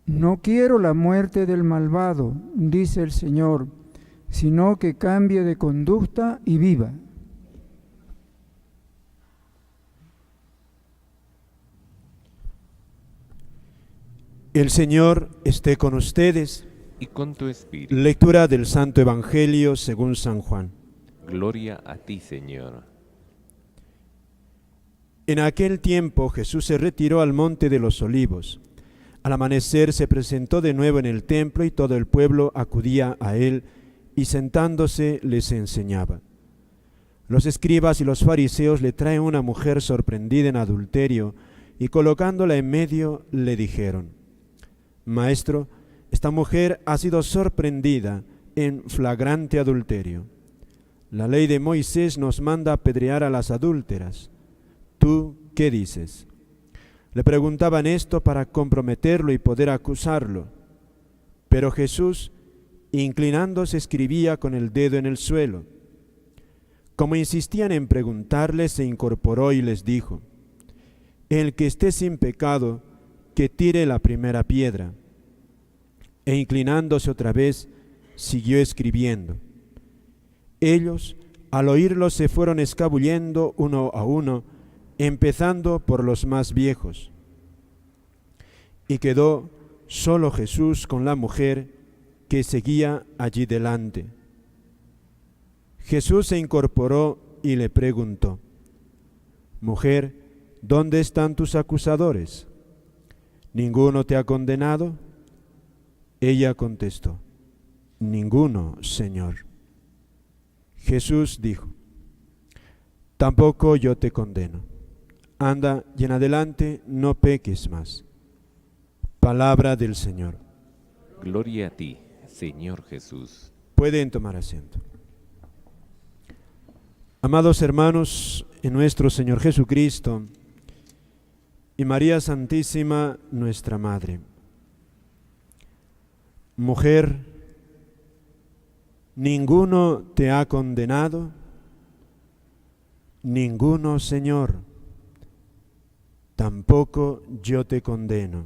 No quiero la muerte del malvado, dice el Señor, sino que cambie de conducta y viva. El Señor esté con ustedes. Y con tu espíritu. Lectura del Santo Evangelio según San Juan. Gloria a ti, Señor. En aquel tiempo Jesús se retiró al monte de los Olivos. Al amanecer se presentó de nuevo en el templo y todo el pueblo acudía a él y sentándose les enseñaba. Los escribas y los fariseos le traen una mujer sorprendida en adulterio y colocándola en medio le dijeron: Maestro, esta mujer ha sido sorprendida en flagrante adulterio. La ley de Moisés nos manda apedrear a las adúlteras. ¿Tú qué dices? Le preguntaban esto para comprometerlo y poder acusarlo. Pero Jesús, inclinándose, escribía con el dedo en el suelo. Como insistían en preguntarle, se incorporó y les dijo: El que esté sin pecado, que tire la primera piedra. E inclinándose otra vez, siguió escribiendo. Ellos, al oírlo, se fueron escabullendo uno a uno, empezando por los más viejos. Y quedó solo Jesús con la mujer que seguía allí delante. Jesús se incorporó y le preguntó: Mujer, ¿dónde están tus acusadores? ¿Ninguno te ha condenado? Ella contestó: Ninguno, Señor. Jesús dijo: Tampoco yo te condeno. Anda y en adelante no peques más. Palabra del Señor. Gloria a ti, Señor Jesús. Pueden tomar asiento. Amados hermanos, en nuestro Señor Jesucristo y María Santísima, nuestra Madre. Mujer, ¿ninguno te ha condenado? Ninguno, Señor. Tampoco yo te condeno.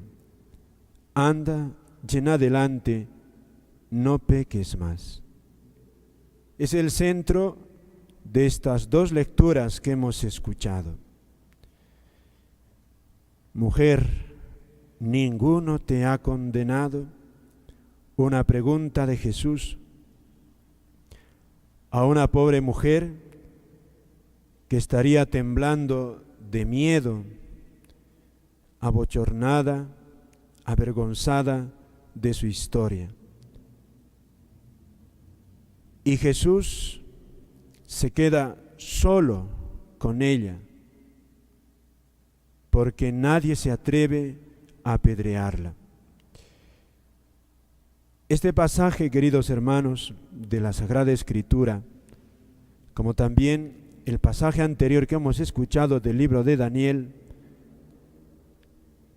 Anda, en adelante, no peques más. Es el centro de estas dos lecturas que hemos escuchado. Mujer, ¿ninguno te ha condenado? Una pregunta de Jesús a una pobre mujer que estaría temblando de miedo, abochornada, avergonzada de su historia. Y Jesús se queda solo con ella, porque nadie se atreve a apedrearla. Este pasaje, queridos hermanos, de la Sagrada Escritura, como también el pasaje anterior que hemos escuchado del libro de Daniel,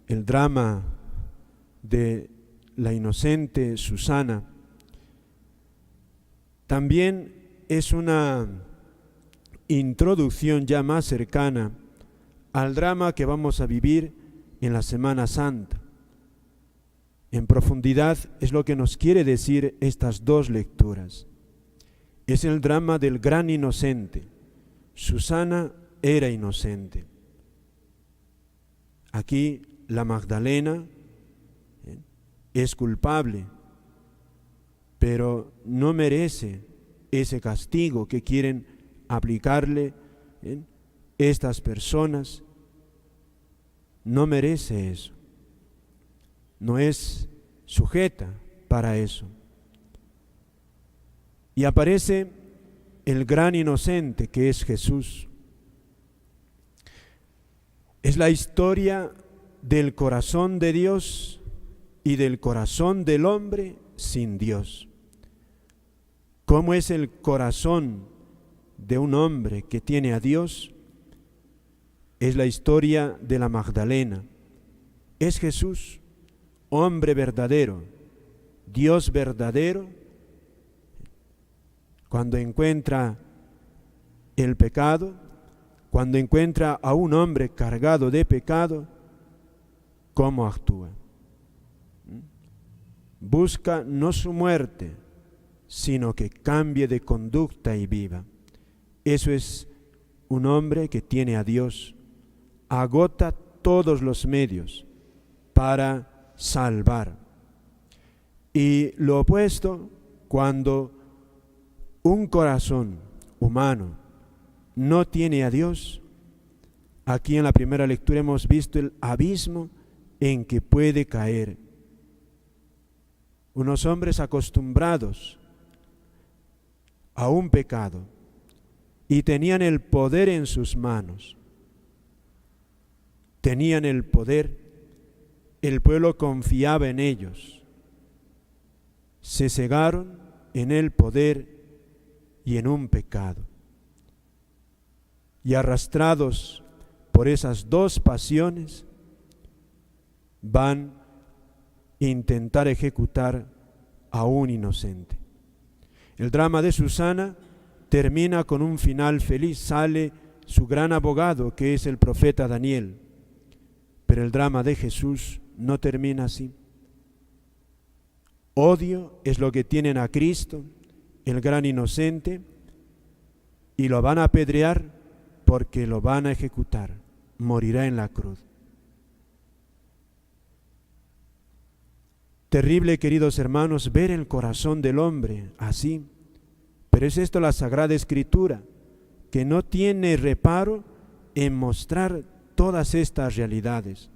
el drama de la inocente Susana, también es una introducción ya más cercana al drama que vamos a vivir en la Semana Santa. En profundidad es lo que nos quiere decir estas dos lecturas. Es el drama del gran inocente. Susana era inocente. Aquí la Magdalena es culpable, pero no merece ese castigo que quieren aplicarle estas personas. No merece eso. No es sujeta para eso. Y aparece el gran inocente que es Jesús. Es la historia del corazón de Dios y del corazón del hombre sin Dios. ¿Cómo es el corazón de un hombre que tiene a Dios? Es la historia de la Magdalena. Es Jesús, hombre verdadero, Dios verdadero, cuando encuentra el pecado, cuando encuentra a un hombre cargado de pecado, ¿cómo actúa? busca no su muerte, sino que cambie de conducta y viva. Eso es un hombre que tiene a Dios, agota todos los medios para salvar. Y lo opuesto, cuando un corazón humano no tiene a Dios, aquí en la primera lectura hemos visto el abismo en que puede caer. Unos hombres acostumbrados a un pecado y tenían el poder en sus manos. Tenían el poder, el pueblo confiaba en ellos. Se cegaron en el poder y en un pecado. Y arrastrados por esas dos pasiones, van a intentar ejecutar a un inocente. El drama de Susana termina con un final feliz. Sale su gran abogado, que es el profeta Daniel. Pero el drama de Jesús no termina así. Odio es lo que tienen a Cristo, el gran inocente, y lo van a apedrear porque lo van a ejecutar. Morirá en la cruz. Terrible, queridos hermanos, ver el corazón del hombre así. Pero es esto la Sagrada Escritura, que no tiene reparo en mostrar todas estas realidades.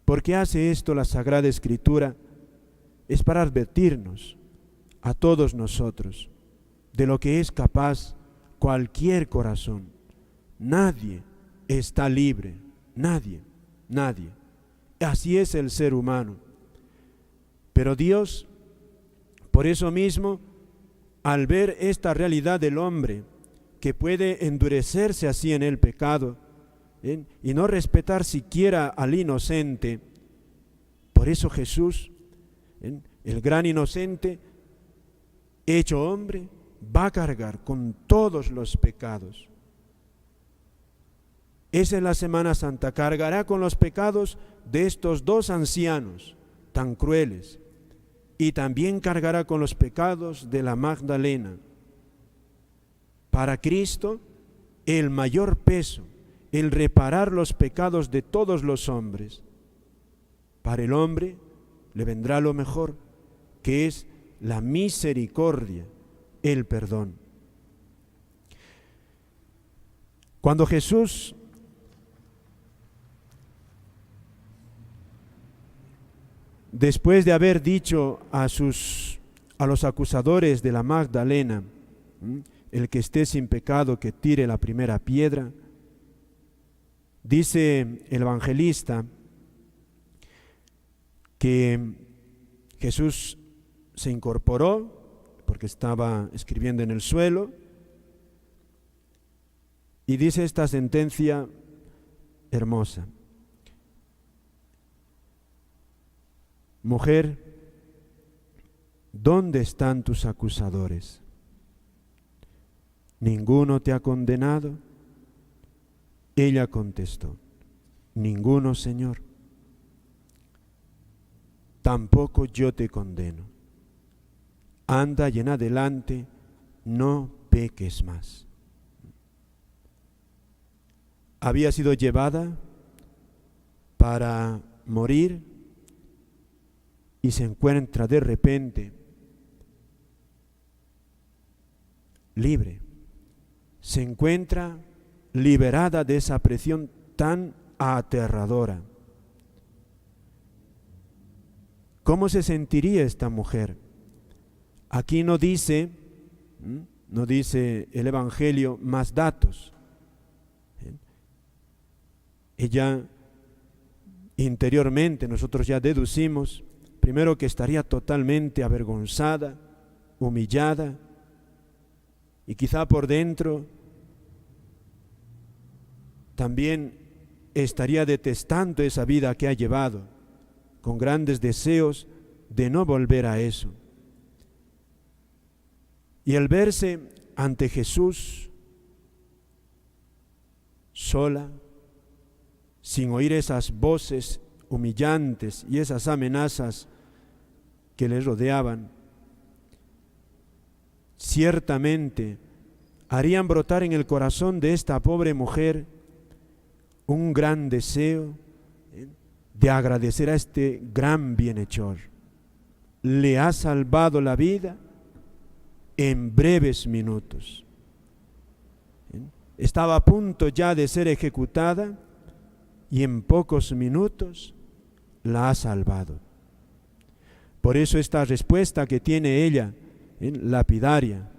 ¿Por qué hace esto la Sagrada Escritura? Es para advertirnos a todos nosotros de lo que es capaz cualquier corazón. Nadie está libre, nadie. Así es el ser humano. Pero Dios, por eso mismo, al ver esta realidad del hombre, que puede endurecerse así en el pecado, y no respetar siquiera al inocente, por eso Jesús, el gran inocente, hecho hombre, va a cargar con todos los pecados. Esa es la Semana Santa, cargará con los pecados de estos dos ancianos tan crueles, y también cargará con los pecados de la Magdalena. Para Cristo, el mayor peso, el reparar los pecados de todos los hombres. Para el hombre le vendrá lo mejor, que es la misericordia, el perdón. Cuando Jesús después de haber dicho a los acusadores de la Magdalena, el que esté sin pecado que tire la primera piedra, dice el evangelista que Jesús se incorporó porque estaba escribiendo en el suelo y dice esta sentencia hermosa: mujer, ¿dónde están tus acusadores? ¿Ninguno te ha condenado? Ella contestó: ninguno, Señor. Tampoco yo te condeno. Anda y en adelante no peques más. Había sido llevada para morir y se encuentra de repente libre. Se encuentra liberada de esa presión tan aterradora. ¿Cómo se sentiría esta mujer? Aquí no dice el Evangelio más datos. Ella interiormente, nosotros ya deducimos, primero que estaría totalmente avergonzada, humillada, y quizá por dentro también estaría detestando esa vida que ha llevado, con grandes deseos de no volver a eso. Y al verse ante Jesús, sola, sin oír esas voces humillantes y esas amenazas que le rodeaban, ciertamente harían brotar en el corazón de esta pobre mujer un gran deseo de agradecer a este gran bienhechor. Le ha salvado la vida en breves minutos. Estaba a punto ya de ser ejecutada y en pocos minutos la ha salvado. Por eso esta respuesta que tiene ella, lapidaria: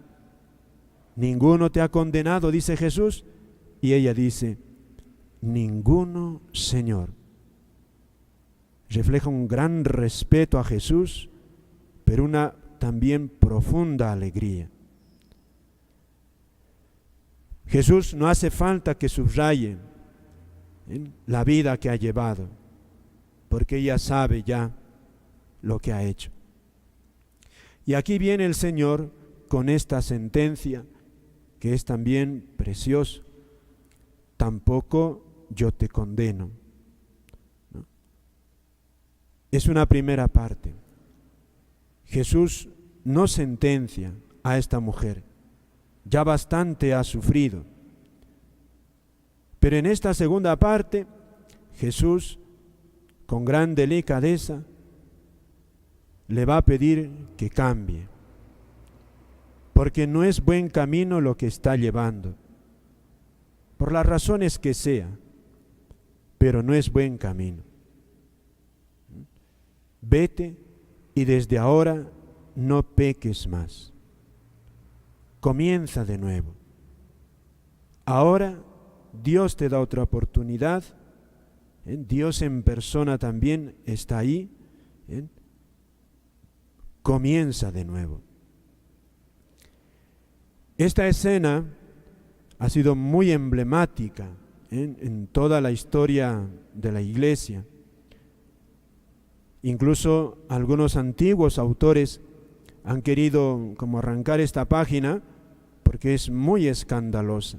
ninguno te ha condenado, dice Jesús, y ella dice: ninguno, Señor. Refleja un gran respeto a Jesús, pero una también profunda alegría. Jesús no hace falta que subraye la vida que ha llevado, porque ella sabe ya lo que ha hecho. Y aquí viene el Señor con esta sentencia que es también precioso: tampoco yo te condeno. ¿No? Es una primera parte. Jesús no sentencia a esta mujer, ya bastante ha sufrido. Pero en esta segunda parte, Jesús, con gran delicadeza, le va a pedir que cambie, porque no es buen camino lo que está llevando, por las razones que sea, pero no es buen camino. Vete y desde ahora no peques más. Comienza de nuevo. Ahora Dios te da otra oportunidad. Dios en persona también está ahí. Comienza de nuevo. Esta escena ha sido muy emblemática en toda la historia de la Iglesia. Incluso algunos antiguos autores han querido como arrancar esta página porque es muy escandalosa.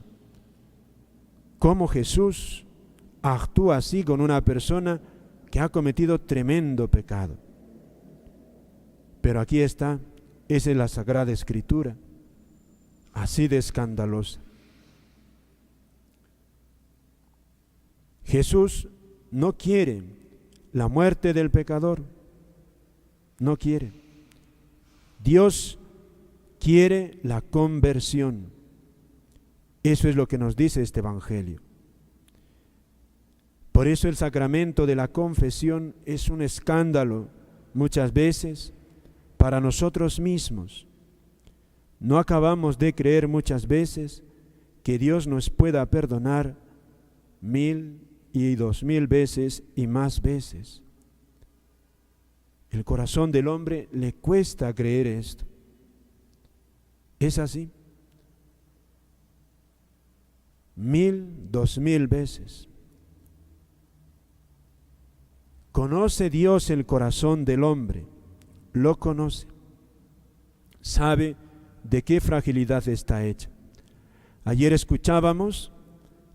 Cómo Jesús actúa así con una persona que ha cometido tremendo pecado. Pero aquí está, esa es la Sagrada Escritura, así de escandalosa. Jesús no quiere la muerte del pecador, no quiere. Dios quiere la conversión. Eso es lo que nos dice este Evangelio. Por eso el sacramento de la confesión es un escándalo muchas veces para nosotros mismos. No acabamos de creer muchas veces que Dios nos pueda perdonar 1000 y 2000 veces y más veces. El corazón del hombre le cuesta creer esto. Es así. 1000, 2000 veces. Conoce Dios el corazón del hombre, lo conoce, sabe de qué fragilidad está hecha. Ayer escuchábamos,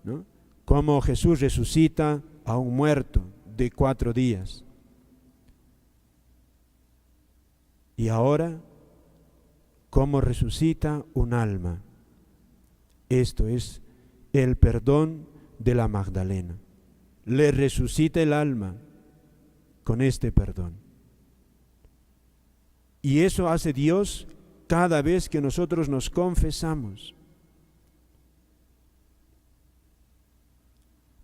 ¿no?, cómo Jesús resucita a un muerto de 4 días. Y ahora, cómo resucita un alma. Esto es el perdón de la Magdalena. Le resucita el alma con este perdón. Y eso hace Dios cada vez que nosotros nos confesamos.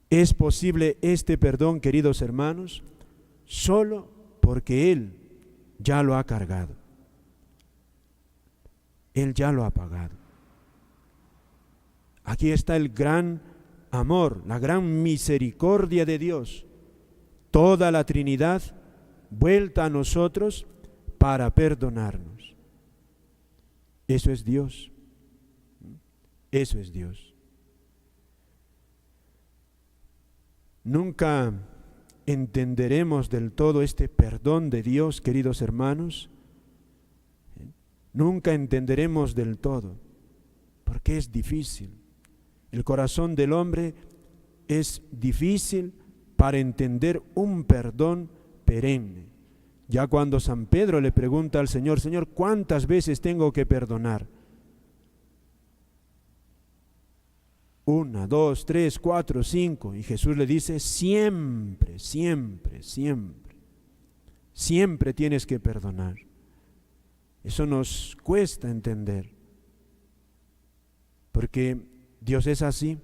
Es posible este perdón, queridos hermanos, solo porque Él ya lo ha cargado. Él ya lo ha pagado. Aquí está el gran amor, la gran misericordia de Dios. Toda la Trinidad vuelta a nosotros para perdonarnos. Eso es Dios. Eso es Dios. Nunca entenderemos del todo este perdón de Dios, queridos hermanos. Nunca entenderemos del todo, porque es difícil. El corazón del hombre es difícil para entender un perdón perenne, Ya cuando San Pedro le pregunta al Señor, Señor, ¿cuántas veces tengo que perdonar? 1, 2, 3, 4, 5. Y Jesús le dice, siempre, siempre, siempre. Siempre tienes que perdonar. Eso nos cuesta entender. Porque Dios es así.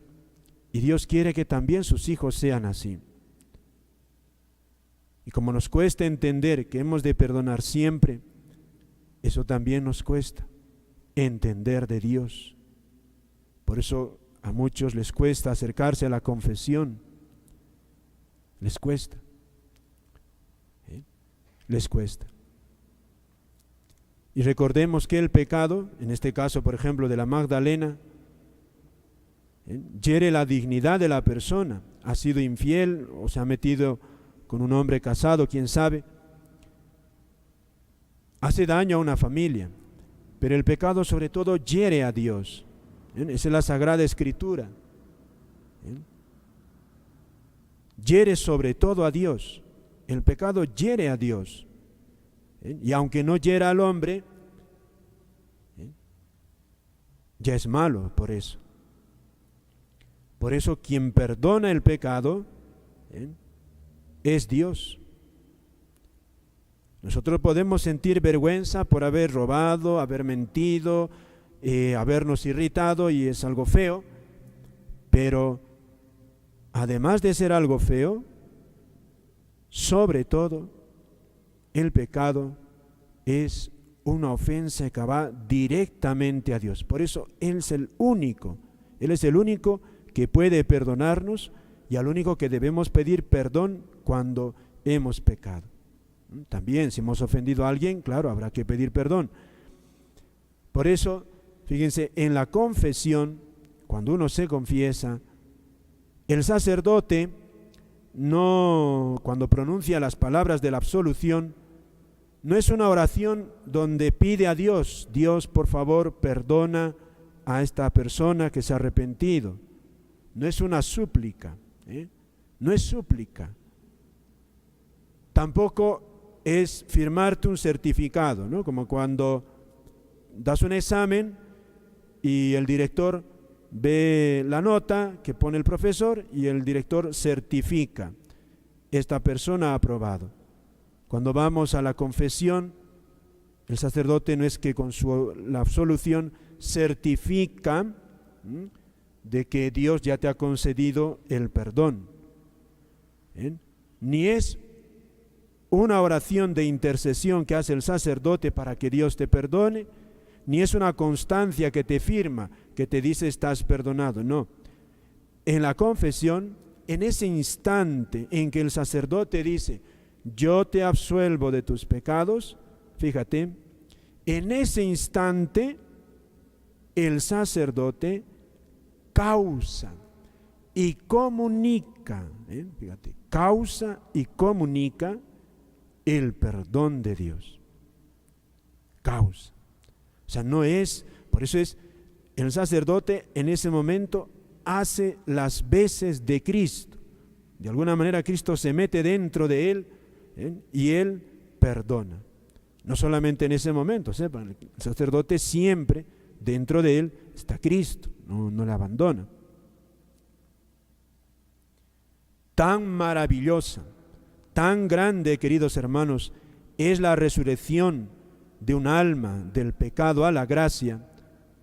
Y Dios quiere que también sus hijos sean así. Y como nos cuesta entender que hemos de perdonar siempre, eso también nos cuesta entender de Dios. Por eso a muchos les cuesta acercarse a la confesión. Les cuesta. Les cuesta. Y recordemos que el pecado, en este caso por ejemplo de la Magdalena, hiere la dignidad de la persona. Ha sido infiel o se ha metido con un hombre casado, quién sabe. Hace daño a una familia, pero el pecado sobre todo hiere a Dios. Esa es la Sagrada Escritura. Hiere sobre todo a Dios. El pecado hiere a Dios. Y aunque no hiera al hombre, ya es malo por eso. Por eso quien perdona el pecado es Dios. Nosotros podemos sentir vergüenza por haber robado, haber mentido, habernos irritado, y es algo feo, pero además de ser algo feo, sobre todo, el pecado es una ofensa que va directamente a Dios. Por eso Él es el único que puede perdonarnos y al único que debemos pedir perdón cuando hemos pecado. También si hemos ofendido a alguien, claro, habrá que pedir perdón. Por eso, fíjense, en la confesión, cuando uno se confiesa, el sacerdote cuando pronuncia las palabras de la absolución, no es una oración donde pide a Dios, Dios, por favor, perdona a esta persona que se ha arrepentido. No es una súplica, no es súplica. Tampoco es firmarte un certificado, ¿no? Como cuando das un examen y el director ve la nota que pone el profesor y el director certifica: esta persona ha aprobado. Cuando vamos a la confesión, el sacerdote no es que con la absolución certifica de que Dios ya te ha concedido el perdón, ni es una oración de intercesión que hace el sacerdote para que Dios te perdone, ni es una constancia que te firma, que te dice estás perdonado. No, en la confesión, en ese instante en que el sacerdote dice yo te absuelvo de tus pecados, fíjate, en ese instante el sacerdote causa y comunica, fíjate, causa y comunica el perdón de Dios. Causa. O sea, no es, por eso es, el sacerdote en ese momento hace las veces de Cristo. De alguna manera Cristo se mete dentro de él, y él perdona. No solamente en ese momento, sepan, el sacerdote siempre dentro de él está Cristo, no le abandona. Tan maravillosa, tan grande, queridos hermanos, es la resurrección de un alma del pecado a la gracia,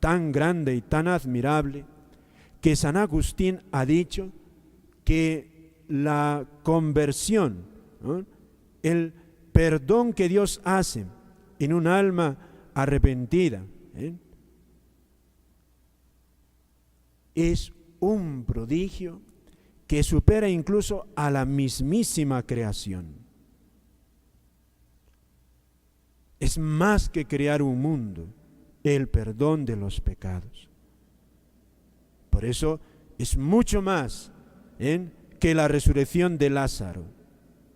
tan grande y tan admirable, que San Agustín ha dicho que la conversión, ¿no?, el perdón que Dios hace en un alma arrepentida, es un prodigio que supera incluso a la mismísima creación. Es más que crear un mundo, el perdón de los pecados. Por eso es mucho más que la resurrección de Lázaro.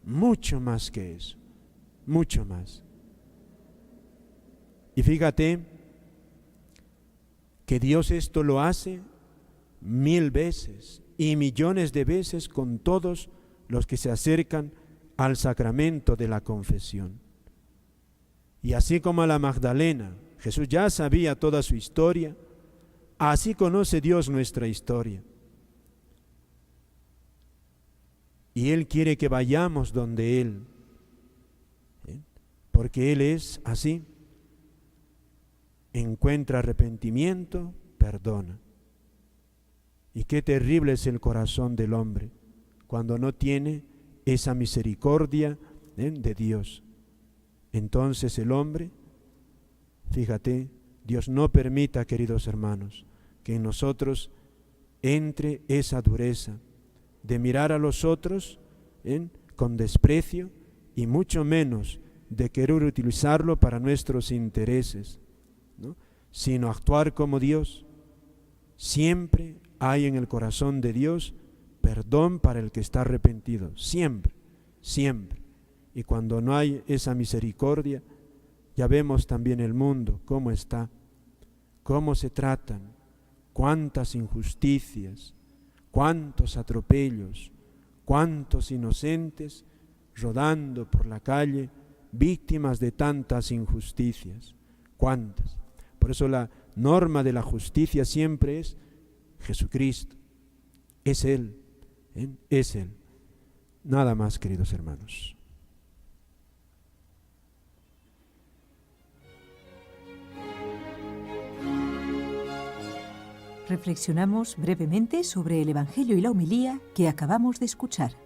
Mucho más que eso, mucho más. Y fíjate que Dios esto lo hace 1000 veces y millones de veces con todos los que se acercan al sacramento de la confesión. Y así como a la Magdalena, Jesús ya sabía toda su historia, así conoce Dios nuestra historia. Y Él quiere que vayamos donde Él, porque Él es así. Encuentra arrepentimiento, perdona. Y qué terrible es el corazón del hombre cuando no tiene esa misericordia de Dios. Entonces el hombre, fíjate, Dios no permita, queridos hermanos, que en nosotros entre esa dureza de mirar a los otros con desprecio y mucho menos de querer utilizarlo para nuestros intereses, ¿no? Sino actuar como Dios. Siempre hay en el corazón de Dios perdón para el que está arrepentido, siempre, siempre. Y cuando no hay esa misericordia, ya vemos también el mundo, cómo está, cómo se tratan, cuántas injusticias, cuántos atropellos, cuántos inocentes rodando por la calle, víctimas de tantas injusticias, cuántas. Por eso la norma de la justicia siempre es Jesucristo, es Él, es Él. Nada más, queridos hermanos. Reflexionamos brevemente sobre el Evangelio y la homilía que acabamos de escuchar.